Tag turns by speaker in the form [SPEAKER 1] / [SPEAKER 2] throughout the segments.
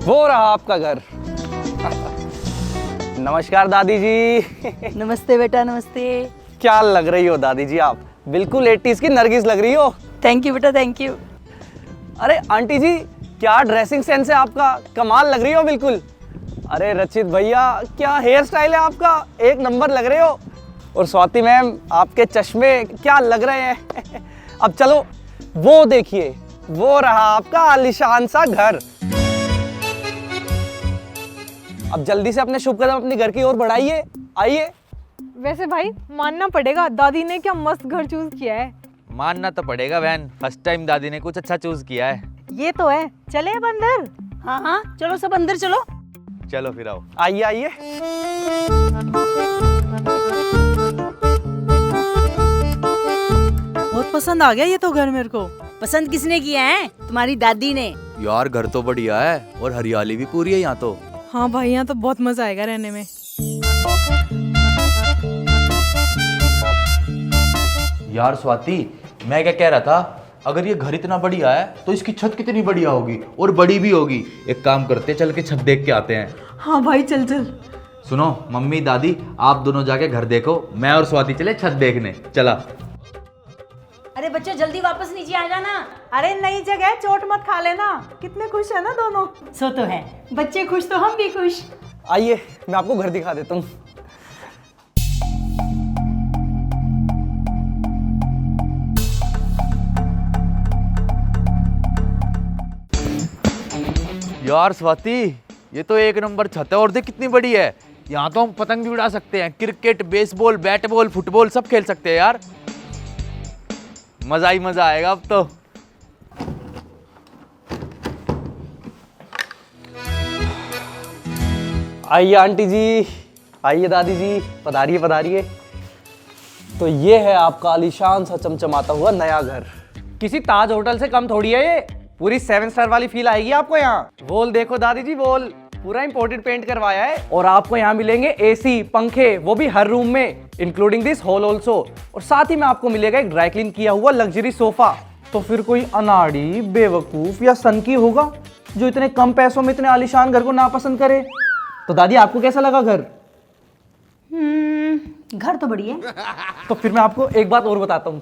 [SPEAKER 1] वो रहा आपका घर। नमस्कार दादी जी।
[SPEAKER 2] नमस्ते बेटा, नमस्ते।
[SPEAKER 1] क्या लग रही हो दादी जी आप, बिल्कुल 80s की नरगिस लग रही हो।
[SPEAKER 2] थैंक यू बेटा, थैंक यू।
[SPEAKER 1] अरे आंटी जी, क्या ड्रेसिंग सेंस है आपका, कमाल लग रही हो बिल्कुल। अरे रचित भैया, क्या हेयर स्टाइल है आपका, एक नंबर लग रहे हो। और स्वाति मैम, आपके चश्मे क्या लग रहे हैं। अब चलो वो देखिए, वो रहा आपका आलीशान सा घर। अब जल्दी से अपने शुभ कदम अपने घर की ओर बढ़ाइए, आइए।
[SPEAKER 3] वैसे भाई मानना पड़ेगा, दादी ने क्या मस्त घर चूज किया है।
[SPEAKER 4] मानना तो पड़ेगा बहन, फर्स्ट टाइम दादी ने कुछ अच्छा चूज किया है।
[SPEAKER 3] ये तो है। चले अब अंदर।
[SPEAKER 2] हाँ हाँ, चलो सब अंदर चलो।
[SPEAKER 4] चलो फिर आओ।
[SPEAKER 1] आइए आइए।
[SPEAKER 5] बहुत पसंद आ गया ये तो घर मेरे को।
[SPEAKER 2] पसंद किसने किया है? तुम्हारी दादी ने।
[SPEAKER 4] यार घर तो बढ़िया है और हरियाली भी पूरी है यहाँ तो।
[SPEAKER 5] हाँ भाई, यहाँ तो बहुत मजा आएगा रहने में।
[SPEAKER 4] यार स्वाति, मैं क्या कह रहा था, अगर ये घर इतना बढ़िया है तो इसकी छत कितनी बढ़िया होगी, और बड़ी भी होगी। एक काम करते, चल के छत देख के आते हैं।
[SPEAKER 5] हाँ भाई, चल चल।
[SPEAKER 4] सुनो मम्मी दादी, आप दोनों जाके घर देखो, मैं और स्वाति चले छत देखने। चला।
[SPEAKER 2] अरे बच्चों, जल्दी वापस नीचे आ जाना।
[SPEAKER 3] अरे नई जगह, चोट मत खा लेना। कितने खुश है ना दोनों।
[SPEAKER 2] सो तो है, बच्चे खुश तो हम भी खुश।
[SPEAKER 1] आइए, मैं आपको घर दिखा देता हूँ।
[SPEAKER 4] यार स्वाति, ये तो एक नंबर छत है, और देख कितनी बड़ी है। यहाँ तो हम पतंग भी उड़ा सकते हैं, cricket, baseball, bat ball, football सब खेल सकते हैं यार। मजा ही मजा आएगा अब तो।
[SPEAKER 1] आइए आंटी जी, आइए दादी जी, पधारिए पधारिए। तो ये है आपका आलीशान सा चमचमाता हुआ नया घर। किसी ताज होटल से कम थोड़ी है ये, पूरी 7 स्टार वाली फील आएगी आपको यहाँ। वॉल देखो दादी जी, वॉल पूरा इंपोर्टेड पेंट करवाया है। और आपको यहाँ मिलेंगे एसी, पंखे, वो भी हर रूम में, इंक्लूडिंग दिस हॉल ऑल्सो। और साथ ही में आपको मिलेगा एक ड्राई क्लीन किया हुआ लग्जरी सोफा। तो फिर कोई अनाड़ी, बेवकूफ या सनकी होगा जो इतने कम पैसों में इतने आलीशान घर को नापसंद करे। तो दादी, आपको कैसा लगा घर?
[SPEAKER 2] घर तो बढ़िया है।
[SPEAKER 1] तो फिर मैं आपको एक बात और बताता हूँ।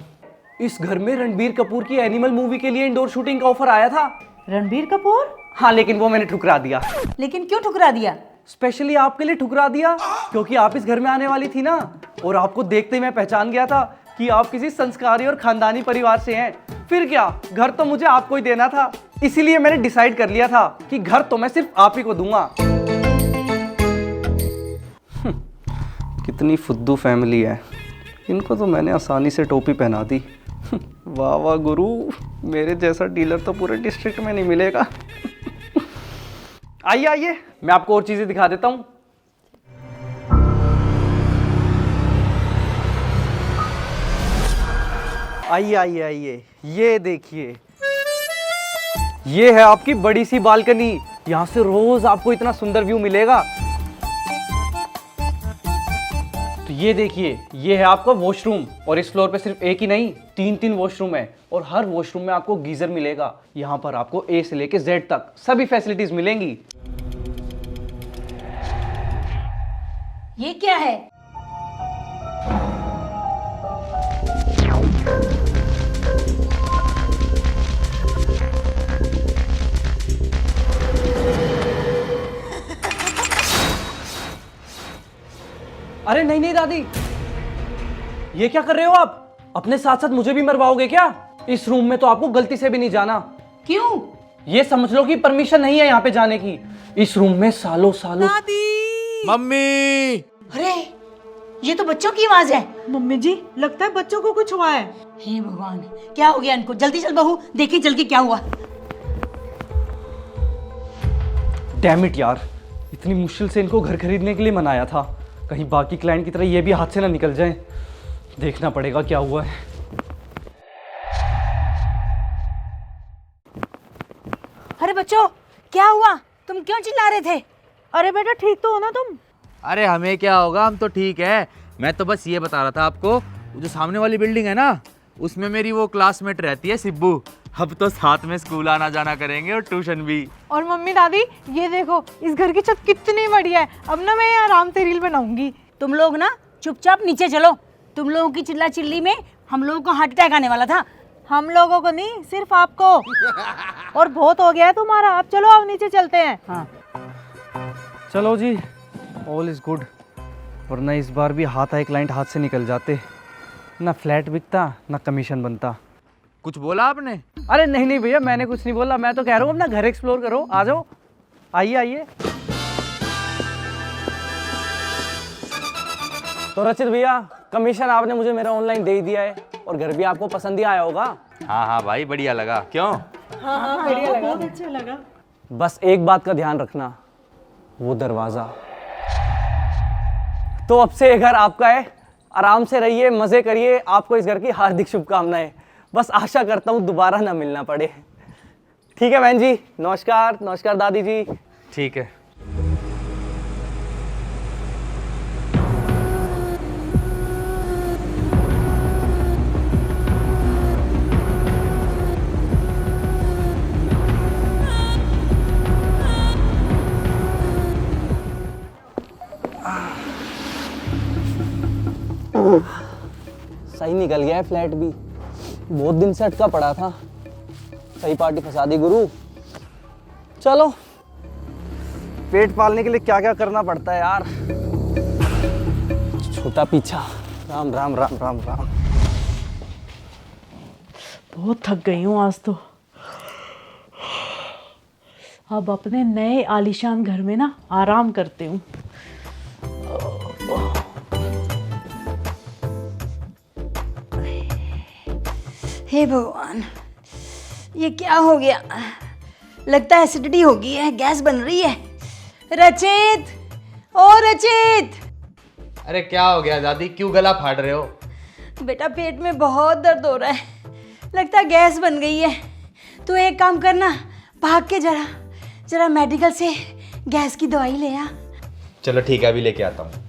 [SPEAKER 1] इस घर में रणबीर कपूर की एनिमल मूवी के लिए इंडोर शूटिंग का ऑफर आया था।
[SPEAKER 3] रणबीर कपूर?
[SPEAKER 1] हाँ, लेकिन वो मैंने ठुकरा दिया।
[SPEAKER 2] लेकिन क्यों ठुकरा दिया?
[SPEAKER 1] स्पेशली आपके लिए ठुकरा दिया, क्योंकि आप इस घर में आने वाली थी ना, और आपको देखते ही मैं पहचान गया था कि आप किसी संस्कारी और खानदानी परिवार से हैं। फिर क्या, घर तो मुझे आपको ही देना था, इसीलिए मैंने डिसाइड कर लिया था कि घर तो मैं सिर्फ आप ही को दूंगा। कितनी फुद्दू फैमिली है, इनको तो मैंने आसानी से टोपी पहना दी। वाह वाह गुरु, मेरे जैसा डीलर तो पूरे डिस्ट्रिक्ट में नहीं मिलेगा। आइए आइए, मैं आपको और चीजें दिखा देता हूं। आइए आइए आइए, ये देखिए, ये है आपकी बड़ी सी बालकनी। यहां से रोज आपको इतना सुंदर व्यू मिलेगा। तो ये देखिए, ये है आपका वॉशरूम, और इस फ्लोर पे सिर्फ एक ही नहीं, 3 वॉशरूम है, और हर वॉशरूम में आपको गीजर मिलेगा। यहाँ पर आपको ए से लेके जेड तक सभी फैसिलिटीज मिलेंगी।
[SPEAKER 2] ये क्या है?
[SPEAKER 1] अरे नहीं नहीं दादी, ये क्या कर रहे हो आप? अपने साथ साथ मुझे भी मरवाओगे क्या? इस रूम में तो आपको गलती से भी नहीं जाना।
[SPEAKER 2] क्यों?
[SPEAKER 1] ये समझ लो कि परमिशन नहीं है यहाँ पे जाने की। इस रूम में सालों सालों।
[SPEAKER 5] दादी!
[SPEAKER 4] मम्मी!
[SPEAKER 2] अरे, ये तो बच्चों की आवाज है।
[SPEAKER 3] मम्मी जी, लगता है बच्चों को कुछ हुआ है।
[SPEAKER 2] हे भगवान, क्या हो गया इनको? जल्दी चल बहू, देखिए चल के क्या हुआ।
[SPEAKER 1] डैम इट यार, इतनी मुश्किल से इनको घर खरीदने के लिए मनाया था, कहीं बाकी क्लाइंट की तरह ये भी हाथ से ना निकल जाए। देखना पड़ेगा क्या हुआ है।
[SPEAKER 2] अरे बच्चों, क्या हुआ? तुम क्यों चिल्ला रहे थे?
[SPEAKER 3] अरे बेटा, ठीक तो हो ना तुम?
[SPEAKER 4] अरे हमें क्या होगा, हम तो ठीक है। मैं तो बस ये बता रहा था आपको, जो सामने वाली बिल्डिंग है ना, उसमें मेरी वो क्लासमेट रहती है सिब्बू। अब तो साथ में स्कूल आना जाना करेंगे और ट्यूशन भी।
[SPEAKER 3] और मम्मी दादी ये देखो इस घर की छत कितनी बढ़िया है। अब ना मैं यहाँ आराम से रील बनाऊंगी।
[SPEAKER 2] तुम लोग ना चुपचाप नीचे चलो। तुम लोगों की चिल्ला चिल्ली में हम लोगों को हार्ट अटैक आने वाला था।
[SPEAKER 3] हम लोगों को नहीं, सिर्फ आपको। और बहुत हो गया है तुम्हारा, अब चलो अब नीचे चलते हैं।
[SPEAKER 2] हाँ
[SPEAKER 1] चलो जी, ऑल इज गुड। वरना इस बार भी हाथ आए क्लाइंट हाथ से निकल जाते, ना फ्लैट बिकता ना कमीशन बनता।
[SPEAKER 4] कुछ बोला आपने?
[SPEAKER 1] अरे नहीं नहीं भैया, मैंने कुछ नहीं बोला। मैं तो कह रहा हूँ अपना घर एक्सप्लोर करो, आ जाओ, आइए आइए। तो रचित भैया, कमीशन आपने मुझे मेरा ऑनलाइन दे ही दिया है और घर भी आपको पसंद ही आया होगा।
[SPEAKER 4] हाँ हाँ भाई, बढ़िया लगा। क्यों?
[SPEAKER 5] बहुत अच्छा लगा।
[SPEAKER 1] बस एक बात का ध्यान रखना, वो दरवाज़ा। तो अब से ये घर आपका है, आराम से रहिए, मज़े करिए। आपको इस घर की हार्दिक शुभकामनाएं। बस आशा करता हूँ दोबारा ना मिलना पड़े। ठीक है बहन जी, नमस्कार। नमस्कार दादी जी।
[SPEAKER 4] ठीक है।
[SPEAKER 1] सही निकल गया है फ्लैट भी, बहुत दिन से अटका पड़ा था। सही पार्टी फंसा दी गुरु। चलो, पेट पालने के लिए क्या क्या करना पड़ता है यार। छोटा पीछा। राम राम राम राम राम।
[SPEAKER 5] बहुत थक गई हूँ आज तो। अब अपने नए आलीशान घर में ना आराम करती हूँ।
[SPEAKER 2] हे भगवान, ये क्या हो गया? लगता है एसिडिटी हो गई है, गैस बन रही है। रचित, ओ रचित।
[SPEAKER 4] अरे क्या हो गया दादी, क्यों गला फाड़ रहे हो?
[SPEAKER 2] बेटा पेट में बहुत दर्द हो रहा है, लगता है गैस बन गई है। तू एक काम करना, भाग के जरा मेडिकल से गैस की दवाई ले आ।
[SPEAKER 4] चलो ठीक है, अभी लेके आता हूँ।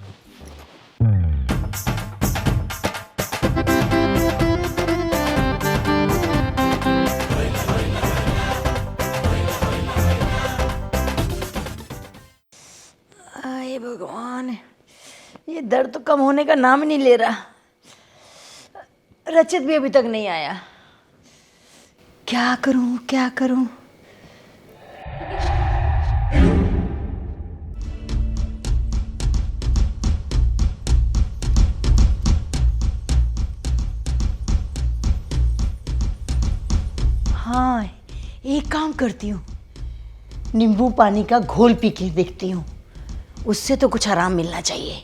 [SPEAKER 2] हे भगवान, ये दर्द तो कम होने का नाम ही नहीं ले रहा। रचित भी अभी तक नहीं आया। क्या करूं क्या करूं? हाँ, एक काम करती हूँ, नींबू पानी का घोल पी के देखती हूँ, उससे तो कुछ आराम मिलना चाहिए।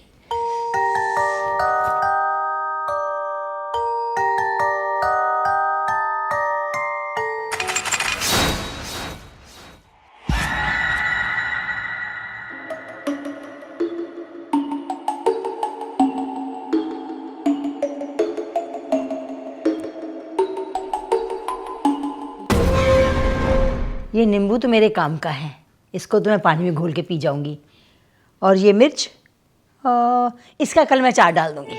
[SPEAKER 2] ये नींबू तो मेरे काम का है, इसको तो मैं पानी में घोल के पी जाऊंगी। और ये मिर्च, इसका कल मैं चाट डाल दूंगी।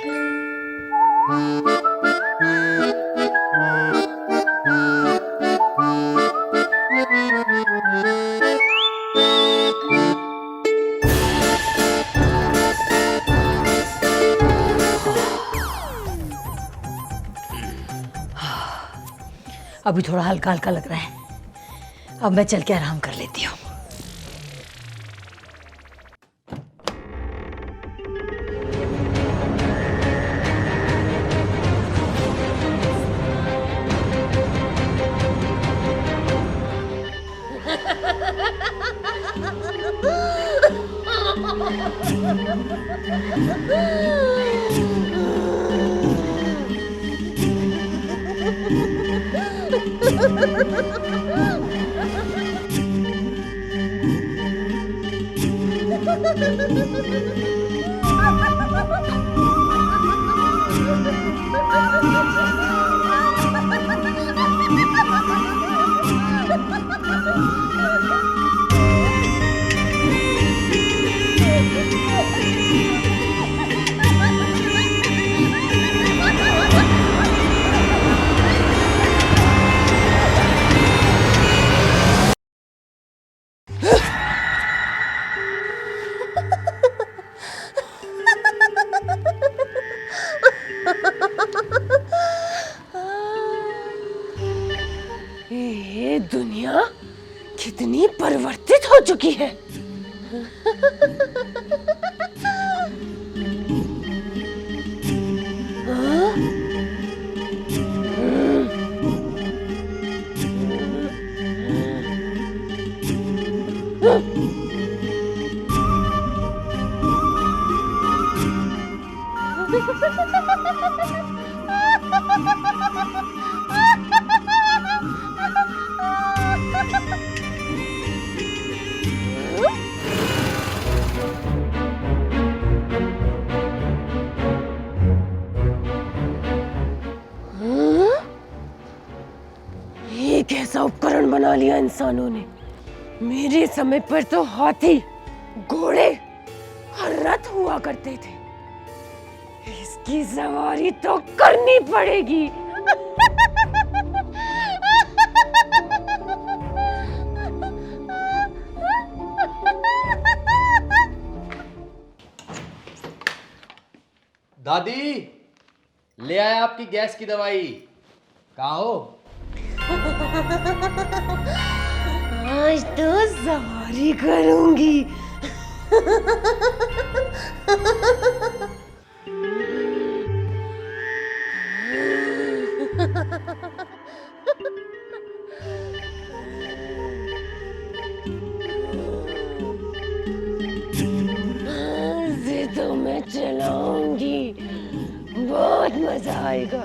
[SPEAKER 2] अभी थोड़ा हल्का हल्का लग रहा है, अब मैं चल के आराम कर लेती हूँ।
[SPEAKER 6] कितनी परिवर्तित हो चुकी है। ये कैसा उपकरण बना लिया इंसानों ने। मेरे समय पर तो हाथी, घोड़े और रथ हुआ करते थे। इसकी सवारी तो करनी पड़ेगी।
[SPEAKER 4] दादी, ले आया आपकी गैस की दवाई। कहाँ हो?
[SPEAKER 6] आज तो सवारी करूंगी। इसे तो मैं चलाऊंगी, बहुत मजा आएगा।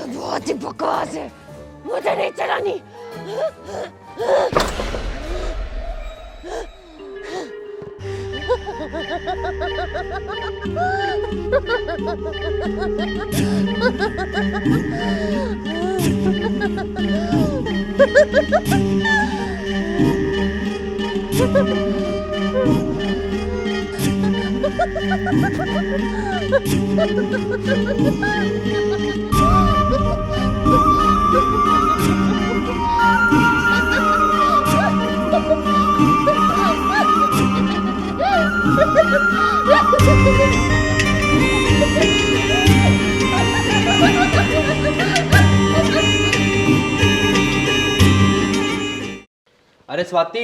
[SPEAKER 6] बहुत ही बकवास है, मुझे नहीं चलानी।
[SPEAKER 4] अरे स्वाति,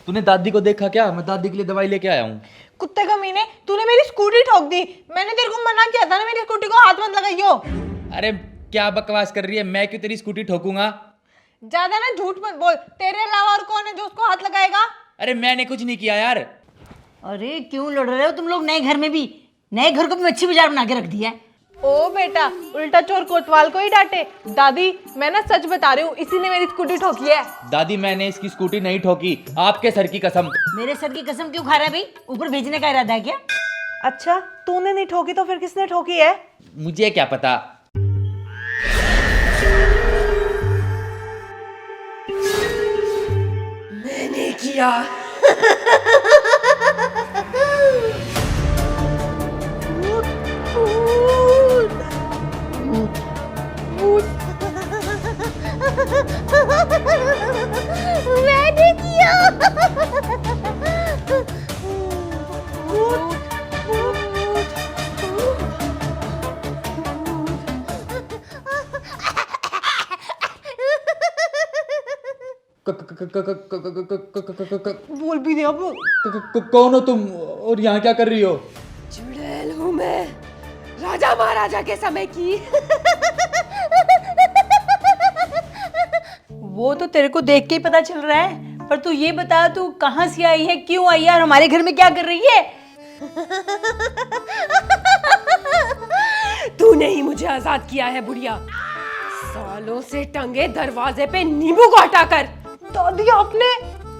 [SPEAKER 4] तूने दादी को देखा क्या? मैं दादी के लिए दवाई लेके आया हूँ।
[SPEAKER 3] कुत्ते का मीने, तूने मेरी स्कूटी ठोक दी। मैंने तेरे को मना किया था ना मेरी स्कूटी को हाथ मत लगाइयो।
[SPEAKER 4] अरे क्या बकवास कर रही है? मैं क्यों तेरी स्कूटी ठोकूंगा?
[SPEAKER 3] ज्यादा ना झूठ मत बोल। तेरे अलावा और कौन है जो उसको हाथ लगाएगा?
[SPEAKER 4] अरे मैंने कुछ नहीं किया यार।
[SPEAKER 2] अरे क्यों लड़ रहे हो तुम लोग? नए घर में भी, नए घर को भी मच्छी बाजार बना के रख दिया है।
[SPEAKER 3] ओ बेटा, उल्टा चोर कोतवाल को ही डांटे। दादी, मैं ना सच बता रही हूँ, इसी ने मेरी स्कूटी ठोकी है।
[SPEAKER 4] दादी, मैंने इसकी स्कूटी नहीं ठोकी, आपके सर की कसम।
[SPEAKER 2] मेरे सर की कसम क्यों खा रहा है भाई? ऊपर भेजने का इरादा है क्या?
[SPEAKER 3] अच्छा, तूने नहीं ठोकी तो फिर किसने ठोकी है?
[SPEAKER 4] मुझे क्या पता।
[SPEAKER 6] मैंने किया। मैंने किया।
[SPEAKER 3] बोल भी दिया वो।
[SPEAKER 4] कौन हो तुम और यहाँ क्या कर रही हो?
[SPEAKER 6] चुड़ैल हूँ मैं, राजा महाराजा के समय की।
[SPEAKER 2] वो तो तेरे को देख के ही पता चल रहा है, पर तू ये बता, तू कहाँ से आई है, क्यों आई है और हमारे घर में क्या कर रही है?
[SPEAKER 6] तूने ही मुझे आजाद किया है बुढ़िया, सालों से टंगे दरवाजे पे नींबू को हटाकर।
[SPEAKER 3] दादी आपने?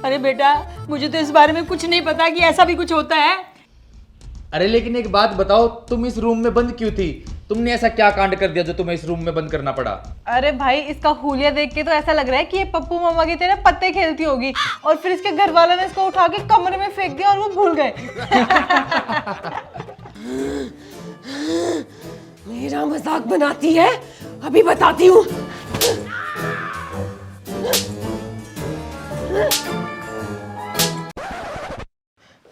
[SPEAKER 2] अरे बेटा, मुझे तो इस बारे में कुछ नहीं पता कि ऐसा भी कुछ होता है।
[SPEAKER 4] अरे लेकिन एक बात बताओ, तुम इस रूम में बंद क्यों थी? तुमने ऐसा क्या कांड कर दिया जो तुम्हें इस रूम में बंद करना पड़ा?
[SPEAKER 3] अरे भाई, इसका हुलिया देख के तो ऐसा लग रहा है कि ये पप्पू मम्मा की तरह पत्ते खेलती होगी और फिर इसके घर वालों ने इसको उठा के कमरे में फेंक दिया और वो भूल गए।
[SPEAKER 6] मेरा मजाक बनाती है, अभी बताती हूँ।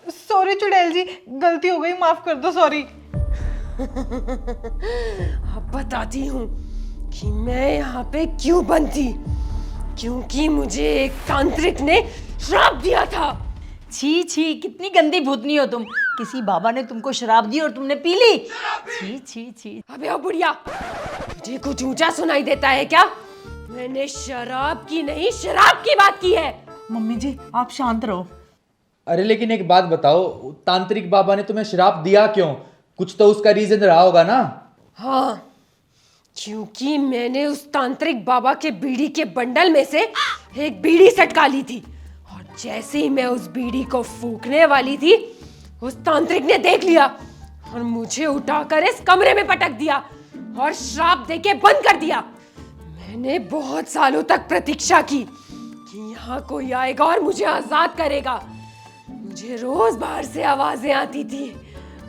[SPEAKER 3] सॉरी चुड़ैल जी, गलती हो गई, माफ कर दो, सॉरी।
[SPEAKER 6] अब बताती हूँ कि मैं यहाँ पे क्यों बंद थी। क्योंकि मुझे एक तांत्रिक ने श्राप दिया था।
[SPEAKER 2] छी छी, कितनी गंदी भूतनी हो तुम। किसी बाबा ने तुमको शराब दी और तुमने पी ली। छी छी छी।
[SPEAKER 6] अबे ओ बुढ़िया, तुझे कुछ ऊंचा सुनाई देता है क्या? मैंने शराब की नहीं, शराब की बात की है।
[SPEAKER 5] मम्मी जी आप शांत रहो।
[SPEAKER 4] अरे लेकिन एक बात बताओ, तांत्रिक बाबा ने तुम्हें श्राप दिया क्यों? कुछ तो उसका रीजन रहा होगा ना?
[SPEAKER 6] हाँ, क्योंकि मैंने उस तांत्रिक बाबा के बीड़ी के बंडल में से एक बीड़ी सटका ली थी और जैसे ही मैं उस बीड़ी को फूंकने वाली थी, उस तांत्रिक ने देख लिया और मुझे उठाकर इस कमरे में पटक दिया और श्राप देके बंद कर दिया। मैंने बहुत सालों तक प्रतीक्षा की कि यहाँ कोई आएगा और मुझे आजाद करेगा। मुझे रोज बाहर से आवाजें आती थी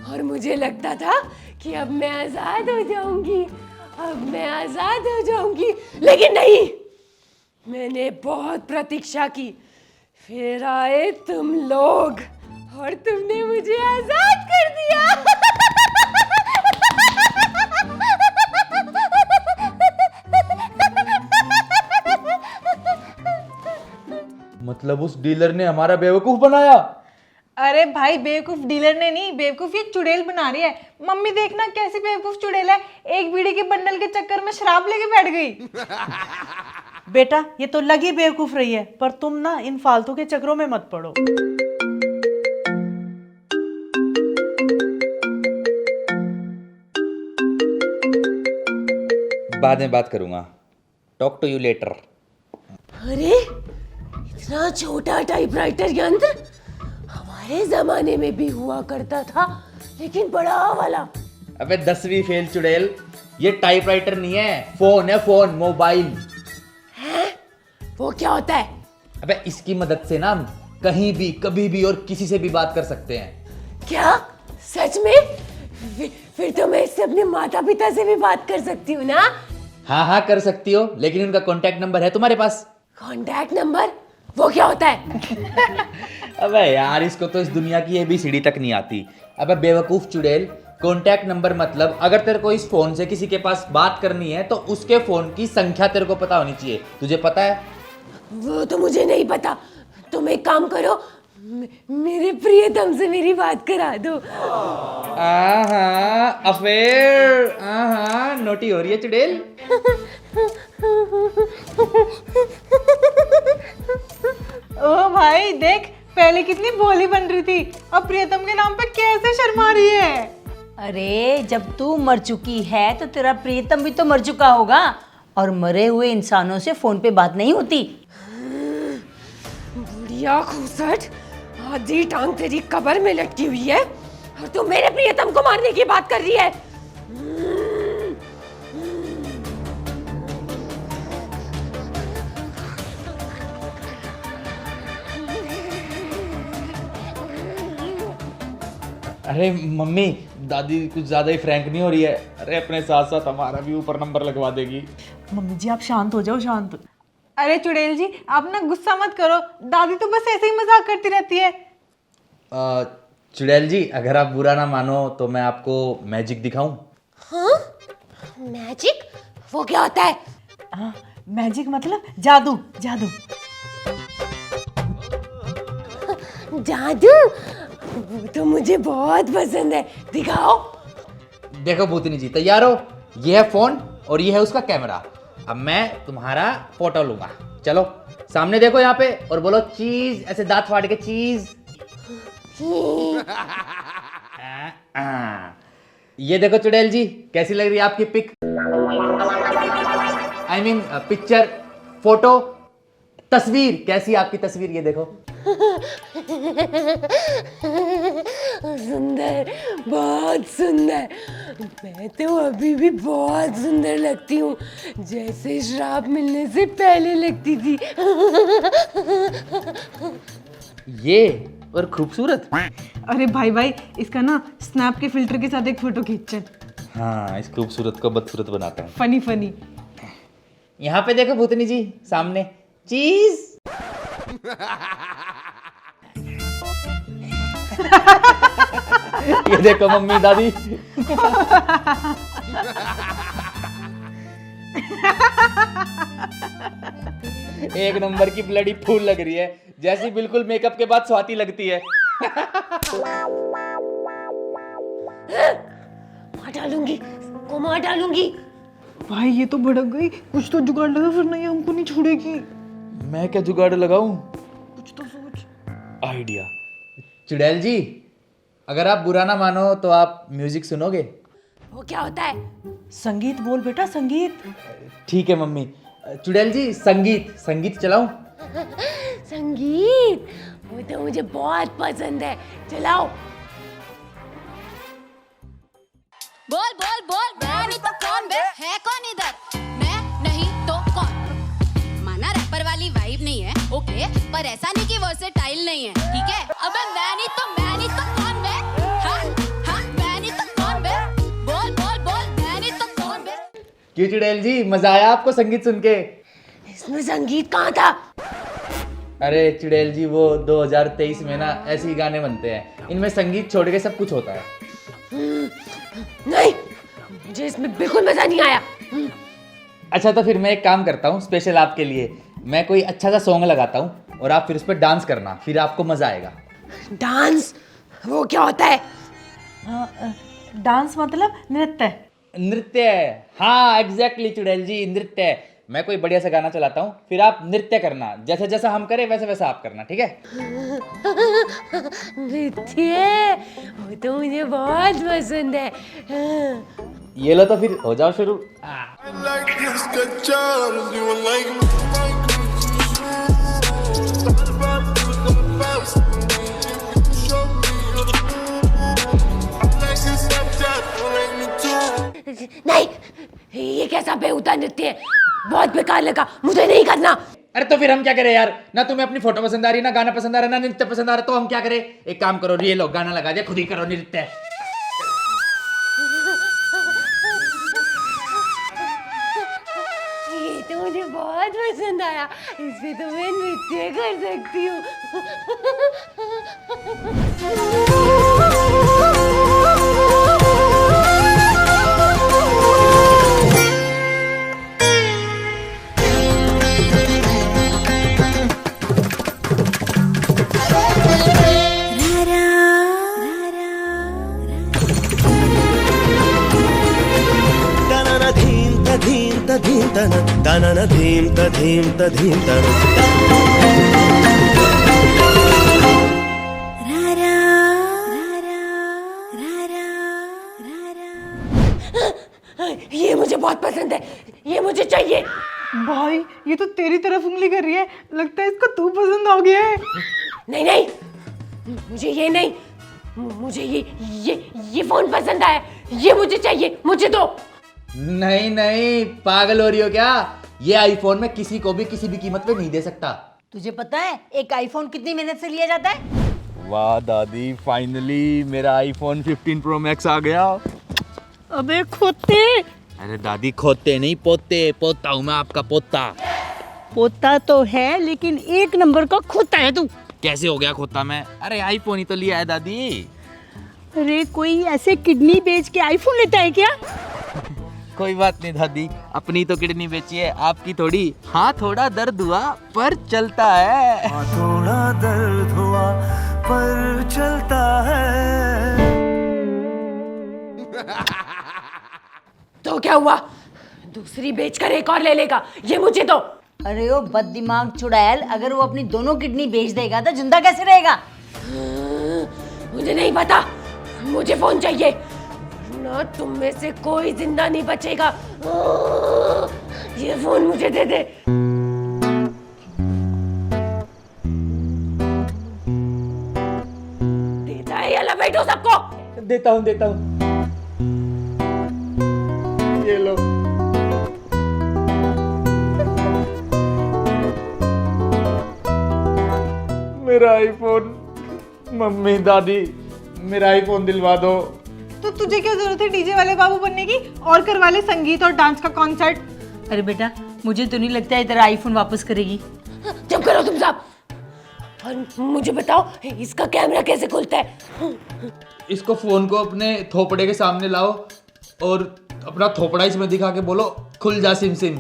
[SPEAKER 6] और मुझे लगता था कि अब मैं आजाद हो जाऊंगी, अब मैं आजाद हो जाऊंगी, लेकिन नहीं। मैंने बहुत प्रतीक्षा की, फिर आए तुम लोग और तुमने मुझे आजाद कर दिया।
[SPEAKER 4] मतलब उस डीलर ने हमारा बेवकूफ बनाया?
[SPEAKER 3] अरे भाई, बेवकूफ डीलर ने नहीं, बेवकूफ ये चुड़ैल बना रही है। मम्मी देखना कैसी बेवकूफ चुड़ैल है, एक बीड़ी के बंडल के चक्कर में शराब लेके बैठ गई।
[SPEAKER 5] बेटा ये तो लगी बेवकूफ रही है, पर तुम ना इन फालतू के चक्करों में मत पड़ो।
[SPEAKER 4] बाद में बात करूंगा। Talk to you later.
[SPEAKER 6] अरे इतना छोटा टाइपराइटर यंत्र हमारे जमाने में भी हुआ करता था, लेकिन बड़ा वाला।
[SPEAKER 4] अबे 10वीं फेल चुड़ैल, ये टाइपराइटर नहीं है, फोन है, फोन, मोबाइल।
[SPEAKER 6] है? वो क्या होता है?
[SPEAKER 4] अबे इसकी मदद से ना हम कहीं भी, कभी भी और किसी से भी बात कर सकते हैं।
[SPEAKER 6] क्या सच में? फिर तो मैं इससे अपने माता पिता से भी बात कर सकती हूँ ना?
[SPEAKER 4] हाँ हाँ कर सकती हो, लेकिन उनका कांटेक्ट नंबर है तुम्हारे पास?
[SPEAKER 6] Contact number? वो क्या होता है?
[SPEAKER 4] अबे यार, इसको तो इस दुनिया की ABCD तक नहीं आती। अबे बेवकूफ चुड़ैल, कांटेक्ट नंबर मतलब अगर तेरे को इस फोन से किसी के पास बात करनी है तो उसके फोन की संख्या तेरे को पता होनी चाहिए। तुझे पता है?
[SPEAKER 6] वो तो मुझे नहीं पता। तुम एक काम करो, मेरे प्रियतम से मेरी बात करा दो।
[SPEAKER 4] अफेयर, नोटी हो रही है चुड़ैल।
[SPEAKER 3] ओ भाई देख, पहले कितनी भोली बन रही थी, अब प्रियतम के नाम पे कैसे शर्मा रही है।
[SPEAKER 2] अरे जब तू मर चुकी है तो तेरा प्रियतम भी तो मर चुका होगा, और मरे हुए इंसानों से फोन पे बात नहीं होती।
[SPEAKER 6] बुढ़िया खूसट, आधी टांग तेरी कब्र में लटकी हुई है और तू मेरे प्रियतम को मारने की बात कर रही है।
[SPEAKER 4] अरे मम्मी, दादी कुछ ज्यादा ही फ्रैंक नहीं हो रही है? अरे अपने साथ साथ हमारा भी ऊपर नंबर लगवा देगी।
[SPEAKER 5] मम्मी जी आप शांत हो जाओ, शांत।
[SPEAKER 3] अरे चुड़ैल जी, आप ना गुस्सा मत करो, दादी तो बस ऐसे ही मजाक करती रहती है।
[SPEAKER 4] चुड़ैल जी, अगर आप बुरा ना मानो तो मैं आपको मैजिक दिखाऊं?
[SPEAKER 6] हाँ? मैजिक? वो क्या होता है?
[SPEAKER 5] हाँ, मैजिक मतलब जादू, जादू।
[SPEAKER 6] जादू? वो तो मुझे बहुत पसंद है, दिखाओ।
[SPEAKER 4] देखो भूतनी जी, तैयार हो? ये है फोन और ये है उसका कैमरा। अब मैं तुम्हारा फोटो लूंगा। चलो सामने देखो यहाँ पे और बोलो चीज, ऐसे दांत फाड़ के चीज। ये देखो चुड़ैल जी, कैसी लग रही है आपकी pic? I mean picture, photo. तस्वीर कैसी है आपकी तस्वीर, ये देखो।
[SPEAKER 6] सुंदर, बहुत सुंदर। मैं तो अभी भी बहुत सुंदर लगती हूँ, जैसे श्राप मिलने से पहले लगती थी।
[SPEAKER 4] ये और खूबसूरत।
[SPEAKER 3] अरे भाई भाई, इसका ना स्नैप के फिल्टर के साथ एक फोटो खींच।
[SPEAKER 4] हाँ, इस खूबसूरत को बदसूरत बनाता हूँ।
[SPEAKER 3] Funny funny.
[SPEAKER 4] यहाँ पे देखो भूतनी जी, सामने चीज। ये देखो मम्मी दादी। एक नंबर की ब्लडी फूल लग रही है, जैसी बिल्कुल मेकअप के बाद स्वाति लगती है।
[SPEAKER 6] मार डालूंगी, को मार डालूंगी।
[SPEAKER 3] भाई ये तो भड़क गई, कुछ तो जुगाड़ लगा वरना ये हमको नहीं छोड़ेगी।
[SPEAKER 4] मैं क्या जुगाड़ लगाऊं?
[SPEAKER 3] कुछ तो सोच।
[SPEAKER 4] आइडिया। चुड़ैल जी, अगर आप बुरा ना मानो तो आप म्यूजिक सुनोगे?
[SPEAKER 6] वो क्या होता है?
[SPEAKER 5] संगीत बोल बेटा, संगीत।
[SPEAKER 4] ठीक है मम्मी। चुड़ैल जी, संगीत संगीत चलाऊं?
[SPEAKER 6] संगीत, वो तो मुझे बहुत पसंद है, चलाओ।
[SPEAKER 7] बोल बोल बोल, मैं नहीं तो कौन बे, है कौन इधर? मैं नहीं तो कौन? माना रैपर वाली वाइब नहीं है, ओके, पर ऐसा नहीं कि वर्सेटाइल नहीं है, ठीक है? अबे मैं नहीं तो कौन बे? हाँ हाँ, मैं नहीं तो कौन बे? बोल बोल बोल, मैं नहीं तो कौन बे?
[SPEAKER 4] क्यों चुड़ैल जी, मजा आया आपको संगीत सुन के?
[SPEAKER 6] इसमें संगीत कहाँ था?
[SPEAKER 4] अरे चुड़ैल जी, वो 2023 में ना ऐसे ही गाने बनते हैं, इनमें संगीत छोड़ के सब कुछ होता है।
[SPEAKER 6] नहीं, मुझे इसमें बिल्कुल मजा नहीं आया।
[SPEAKER 4] अच्छा तो फिर मैं एक काम करता हूँ स्पेशल आपके लिए, मैं कोई अच्छा सा सॉन्ग लगाता हूँ और आप फिर उस पर डांस करना, फिर आपको मजा आएगा।
[SPEAKER 6] डांस, वो क्या होता है?
[SPEAKER 5] डांस मतलब नृत्य।
[SPEAKER 4] नृत्य, हाँ एग्जैक्टली चुड़ैल जी, नृत्य। मैं कोई बढ़िया सा गाना चलाता हूँ, फिर आप नृत्य करना, जैसा जैसा हम करें वैसा वैसा आप करना, ठीक है?
[SPEAKER 6] नृत्य, वो तो मुझे बहुत पसंद है।
[SPEAKER 4] ये लो तो फिर हो जाओ शुरू।
[SPEAKER 8] like this, good job, you were like me.
[SPEAKER 6] नहीं, ये कैसा बेहुदा नृत्य है, बहुत बेकार लगा, मुझे नहीं करना।
[SPEAKER 4] अरे तो फिर हम क्या करें यार, ना तुम्हें अपनी फोटो पसंद आ रही, ना गाना पसंद आ रहा, ना नृत्य पसंद आ रहा, तो हम क्या करें? एक काम करो, ये लो गाना लगा दे, खुद ही करो नृत्य।
[SPEAKER 6] ये तो मुझे बहुत पसंद आया, इससे तो मैं नृत्य कर सकती हूँ।
[SPEAKER 8] धीम तन तनन धीम तधीम तन।
[SPEAKER 6] ये मुझे बहुत पसंद है, ये मुझे चाहिए।
[SPEAKER 3] भाई ये तो तेरी तरफ उंगली कर रही है, लगता है इसको तू पसंद हो गया है।
[SPEAKER 6] नहीं नहीं, मुझे ये नहीं, मुझे ये फोन पसंद आया, ये मुझे चाहिए, मुझे दो।
[SPEAKER 4] नहीं नहीं, पागल हो रही हो क्या? ये आईफोन में किसी को भी किसी भी कीमत पे नहीं दे सकता।
[SPEAKER 2] तुझे पता है एक आईफोन कितनी मेहनत से लिया जाता है?
[SPEAKER 4] वाह दादी, फाइनली मेरा आईफोन 15 प्रो मैक्स आ गया।
[SPEAKER 5] अबे खोते।
[SPEAKER 4] अरे दादी, खोते नहीं, पोते, पोता हूँ मैं आपका पोता।
[SPEAKER 5] पोता तो है, लेकिन एक नंबर का खोता है तू।
[SPEAKER 4] कैसे हो गया खोता मैं? अरे आईफोन ही तो लिया है दादी।
[SPEAKER 5] अरे कोई ऐसे किडनी बेच के आईफोन लेता है क्या?
[SPEAKER 4] कोई बात नहीं दादी, अपनी तो किडनी बेची है, आपकी थोड़ी। हाँ थोड़ा दर्द हुआ पर चलता है।
[SPEAKER 8] थोड़ा दर्द हुआ पर चलता है।
[SPEAKER 6] तो क्या हुआ? दूसरी बेचकर एक और ले लेगा, ये मुझे दो।
[SPEAKER 2] अरे ओ बददिमाग चुड़ैल, अगर वो अपनी दोनों किडनी बेच देगा तो जिंदा कैसे रहेगा?
[SPEAKER 6] मुझे नहीं पता, मुझे फोन चाहिए, ना तुम में से कोई जिंदा नहीं बचेगा। ये फोन मुझे दे दे। लपेटो सबको।
[SPEAKER 1] देता हूँ ये लो। मेरा आईफोन। मम्मी दादी मेरा आईफोन दिलवा दो।
[SPEAKER 3] तो तुझे क्या जरूरत है डीजे वाले बाबू बनने की? और करवा ले संगीत और डांस का कॉन्सर्ट।
[SPEAKER 2] अरे बेटा, मुझे तो नहीं लगता है तेरा आईफोन वापस करेगी।
[SPEAKER 6] चुप करो तुम सब। और मुझे बताओ इसका कैमरा कैसे खुलता है?
[SPEAKER 4] इसको फोन को अपने थोपड़े के सामने लाओ और अपना थोपड़ा इसमें दिखा के बोलो खुल जा सिम सिम।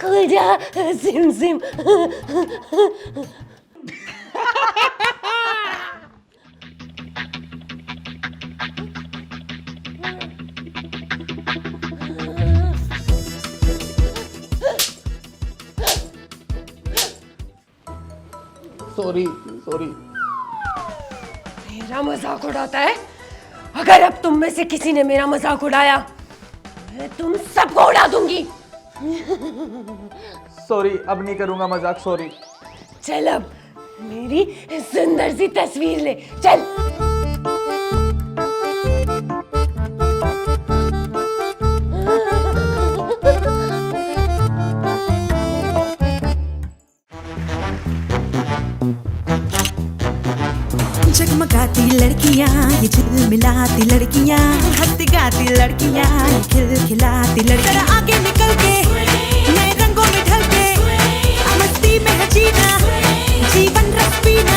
[SPEAKER 6] खुल जा सिम सिम।
[SPEAKER 4] सॉरी।
[SPEAKER 6] मेरा मजाक उड़ाता है? अगर अब तुम में से किसी ने मेरा मजाक उड़ाया मैं तुम सबको उड़ा दूंगी।
[SPEAKER 1] सॉरी, अब नहीं करूंगा मजाक, सॉरी।
[SPEAKER 6] चल अब मेरी सुंदर सी तस्वीर ले, चल।
[SPEAKER 9] जगमगाती लड़कियां, ये झिलमिलाती लड़कियां, हंसती गाती लड़कियां, ये खिलखिलाती लड़कियां, आगे निकल के नए रंगों में ढल के मस्ती में है जीना, जीवन रस पीना।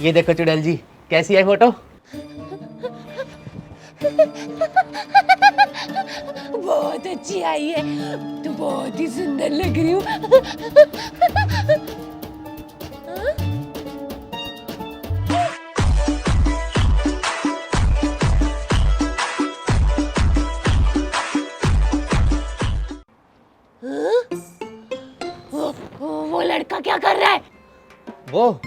[SPEAKER 4] ये देखो चुड़ैल जी, कैसी है फोटो?
[SPEAKER 6] बहुत अच्छी आई है, तू बहुत ही सुंदर लग रही हूँ। वो लड़का क्या कर रहा है?
[SPEAKER 4] वो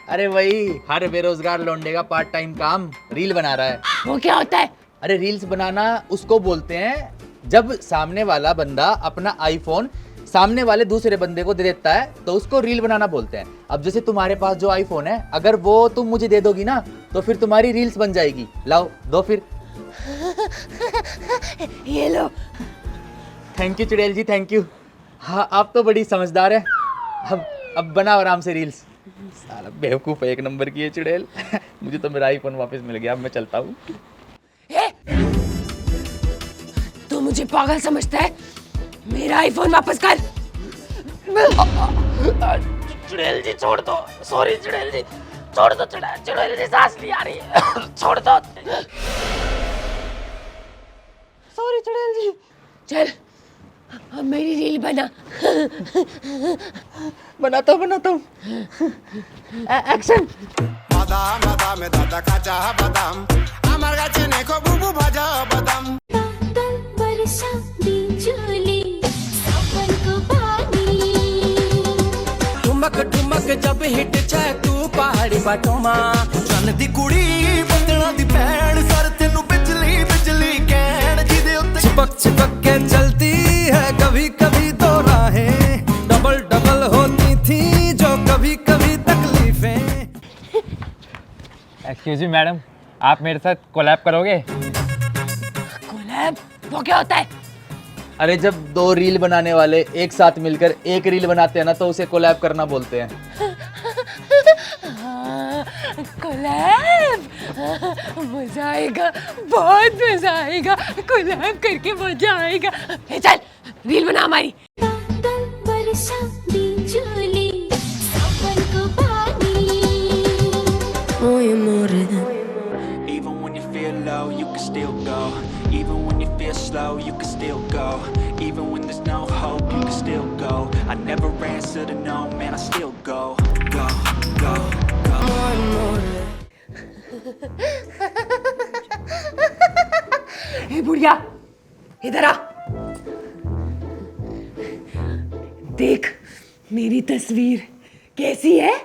[SPEAKER 4] अरे वही हर बेरोजगार लौंडे का पार्ट टाइम काम रील बना रहा है।
[SPEAKER 6] वो क्या होता है?
[SPEAKER 4] अरे रील्स बनाना उसको बोलते हैं जब सामने वाला बंदा अपना आईफोन सामने वाले दूसरे बंदे को दे देता है तो उसको रील बनाना बोलते हैं। अब जैसे तुम्हारे पास जो आईफोन है, अगर वो तुम मुझे दे दोगी ना तो फिर तुम्हारी रील्स बन जाएगी। लाओ दो फिर।
[SPEAKER 6] ये लो।
[SPEAKER 4] थैंक यू चुड़ैल जी, थैंक यू। हाँ आप तो बड़ी समझदार है। अब बनाओ आराम से रील्स। साला बेवकूफ है, एक नंबर की है चुड़ैल। मुझे तो मेरा आईफोन वापस मिल गया, अब मैं चलता हूँ।
[SPEAKER 6] तू मुझे पागल समझता है? मेरा आईफोन वापस कर।
[SPEAKER 4] चुड़ैल जी छोड़ दो, सॉरी चुड़ैल जी, छोड़ दो चुड़ैल जी, सांस नहीं आ रही है, छोड़ दो।
[SPEAKER 6] सॉरी चुड़ैल जी। चल अब मेरी रील बना।
[SPEAKER 4] बनाता हूँ। एक्शन।
[SPEAKER 8] বাদাম বাদামে দাদা কাঁচা বাদাম আমার কাছে নেকো বুবু ভাজা বাদাম ठुमक ठुमक जब हिट चाहे तू पहाड़ी बाटों मां चन दी कुड़ी बदला दी भैन सर तेनू बिजली बिजली कहण जिदे उत्ते चिपक चिपक के चलती है कभी कभी तो राहें डबल डबल होती थी जो कभी कभी तकलीफें।
[SPEAKER 10] एक्सक्यूज मी मैडम, आप मेरे साथ कोलैब करोगे?
[SPEAKER 6] कोलैब? वो क्या होता है?
[SPEAKER 4] अरे जब दो रील बनाने वाले एक साथ मिलकर एक रील बनाते हैं ना तो उसे कोलैब करना बोलते हैं।
[SPEAKER 6] कोलैब? मजा आएगा, बहुत मजा आएगा। कोलैब करके मजा आएगा। चल रील बना हमारी।
[SPEAKER 11] Even when you feel low, you can still go. Even when you feel slow, you can still go. Even when there's no hope, you can still go. I never answer to no, man, I still go. Go, go, go.
[SPEAKER 6] हे बुढ़िया, इधर आ। देख मेरी तस्वीर कैसी है?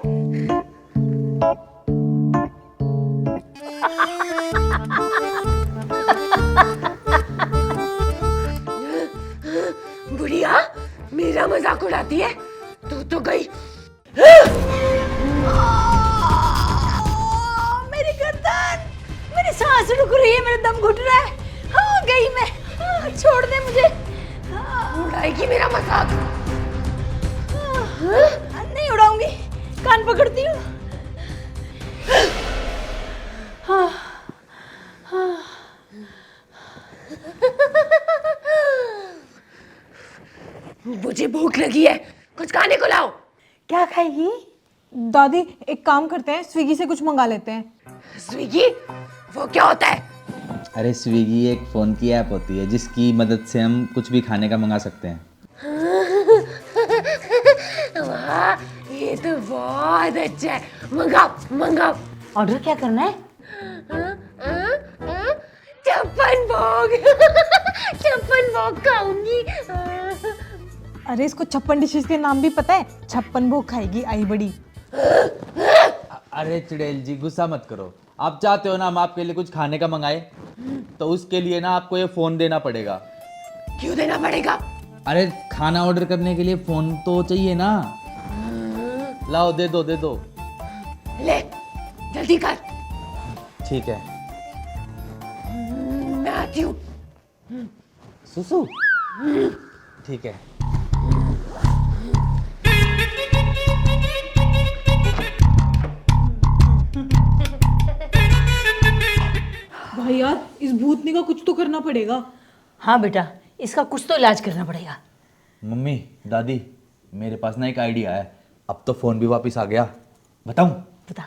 [SPEAKER 6] मेरा मजाक उड़ाती है? तू तो गई।
[SPEAKER 2] मेरी गर्दन, मेरी सांस रुक रही है, मेरा दम घुट रहा है। हाँ गई मैं। छोड़ दे मुझे।
[SPEAKER 6] उड़ाएगी मेरा मजाक?
[SPEAKER 2] नहीं उड़ाऊंगी, कान पकड़ती हूँ।
[SPEAKER 6] मुझे भूख लगी है, कुछ खाने को लाओ।
[SPEAKER 2] क्या खाएगी?
[SPEAKER 3] दादी एक काम करते हैं, स्विगी से कुछ मंगा लेते हैं।
[SPEAKER 6] स्विगी? वो क्या होता है?
[SPEAKER 4] अरे स्विगी एक फ़ोन की ऐप होती है जिसकी मदद से हम कुछ भी खाने का मंगा सकते हैं।
[SPEAKER 6] वाह, ये तो बहुत अच्छा है। मंगाओ मंगाओ।
[SPEAKER 2] ऑर्डर क्या करना है?
[SPEAKER 6] छप्पन भोग। छप्पन भोग खाऊंगी।
[SPEAKER 3] अरे इसको 56 डिशेस के नाम भी पता है। 56 भोग खाएगी आई बड़ी।
[SPEAKER 4] अरे चुड़ैल जी गुस्सा मत करो, आप चाहते हो ना हम आपके लिए कुछ खाने का मंगाए, तो उसके लिए ना आपको ये फ़ोन देना पड़ेगा।
[SPEAKER 6] क्यों देना पड़ेगा?
[SPEAKER 4] अरे खाना ऑर्डर करने के लिए फ़ोन तो चाहिए ना। लाओ दे दो दे दो।
[SPEAKER 6] ले जल्दी कर।
[SPEAKER 4] ठीक है।
[SPEAKER 6] मैं आती हूँ।
[SPEAKER 4] सुसु ठीक है।
[SPEAKER 3] भाई यार इस भूतनी का कुछ तो करना पड़ेगा।
[SPEAKER 2] हाँ बेटा, इसका कुछ तो इलाज करना पड़ेगा।
[SPEAKER 4] मम्मी दादी मेरे पास ना एक आइडिया है, अब तो फ़ोन भी वापस आ गया, बताऊं?
[SPEAKER 2] बता।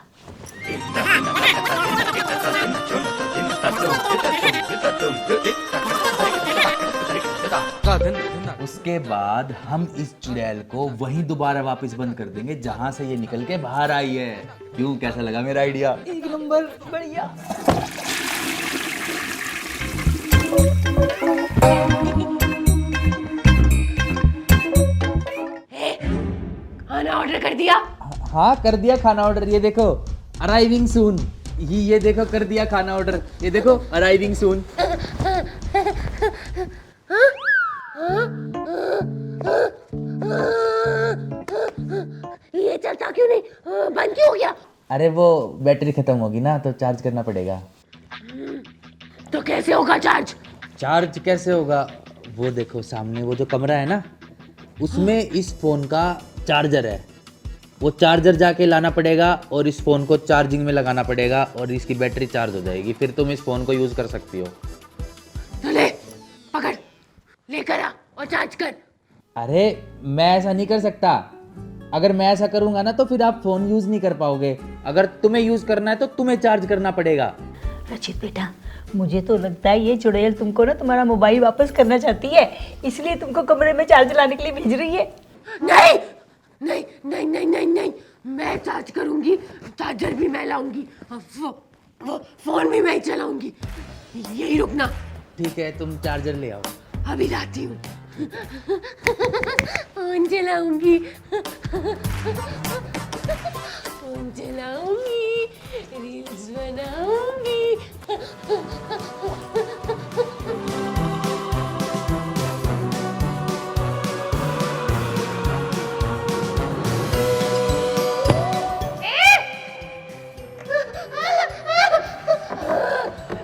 [SPEAKER 4] उसके बाद हम इस चुड़ैल को वहीं दोबारा वापस बंद कर देंगे जहां से ये निकल के बाहर आई है। क्यों, कैसा लगा मेरा आइडिया?
[SPEAKER 2] एक नंबर, बढ़िया।
[SPEAKER 6] खाना ऑर्डर कर दिया?
[SPEAKER 4] हाँ कर दिया खाना ऑर्डर, ये देखो अराइविंग सून। ये देखो कर दिया खाना ऑर्डर, ये देखो अराइविंग सून।
[SPEAKER 6] ये चलता क्यों नहीं? बंद क्यों हो गया?
[SPEAKER 4] अरे वो बैटरी खत्म होगी ना तो चार्ज करना पड़ेगा।
[SPEAKER 6] तो कैसे होगा चार्ज?
[SPEAKER 4] चार्ज कैसे होगा, वो देखो सामने वो जो कमरा है ना, उसमें इस फोन का चार्जर है। वो चार्जर जाके लाना पड़ेगा और इस फोन को चार्जिंग में लगाना पड़ेगा और इसकी बैटरी चार्ज हो जाएगी, फिर तुम इस फोन को यूज कर सकती हो।
[SPEAKER 6] तो ले पकड़, लेकर आ और चार्ज कर।
[SPEAKER 4] अरे मैं ऐसा नहीं कर सकता, अगर मैं ऐसा करूंगा ना तो फिर आप फोन यूज नहीं कर पाओगे। अगर तुम्हें यूज करना है तो तुम्हें चार्ज करना पड़ेगा।
[SPEAKER 2] रचित बेटा, मुझे तो लगता है ये चुड़ैल तुमको ना तुम्हारा मोबाइल वापस करना चाहती है, इसलिए तुमको कमरे में चार्ज लाने के लिए भेज रही है।
[SPEAKER 6] नहीं नहीं नहीं नहीं नहीं नहीं, मैं चार्ज करूंगी, चार्जर भी मैं लाऊंगी, वो फोन भी मैं ही चलाऊंगी। यही रुकना।
[SPEAKER 4] ठीक है तुम चार्जर ले आओ।
[SPEAKER 6] अभी लाती हूँ। फोन चलाऊंगी, फोन चलाऊंगी, रील्स बनाऊंगी।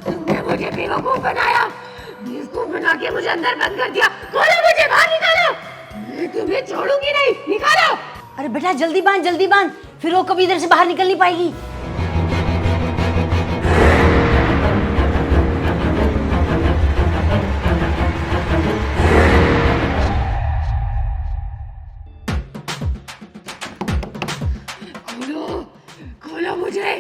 [SPEAKER 6] तुमने मुझे बेवकूफ बनाया, बेवकूफ बना के मुझे अंदर बंद कर दिया। खोलो मुझे, बाहर निकालो, मैं तुम्हें छोड़ूंगी नहीं, निकालो।
[SPEAKER 2] अरे बेटा जल्दी बांध, फिर वो कभी इधर से बाहर निकल नहीं पाएगी।
[SPEAKER 6] खोलो मुझे,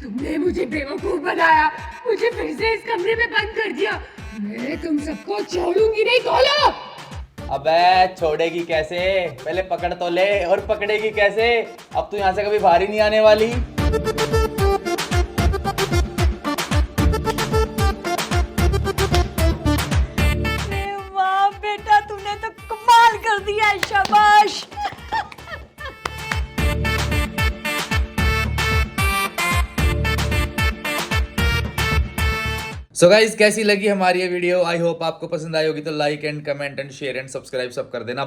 [SPEAKER 6] तुमने मुझे बेवकूफ बनाया, मुझे फिर से इस कमरे में बंद कर दिया। मैं तुम सबको छोड़ूंगी नहीं, खोलो।
[SPEAKER 4] अबे छोड़ेगी कैसे, पहले पकड़ तो ले, और पकड़ेगी कैसे, अब तो यहाँ से कभी बाहर ही नहीं आने वाली।
[SPEAKER 2] वाह बेटा, तूने तो कमाल कर दिया, शाबाश।
[SPEAKER 4] सो गाइस कैसी लगी हमारी ये वीडियो? आई होप आपको पसंद आई होगी, तो like and comment and share and subscribe सब कर देना।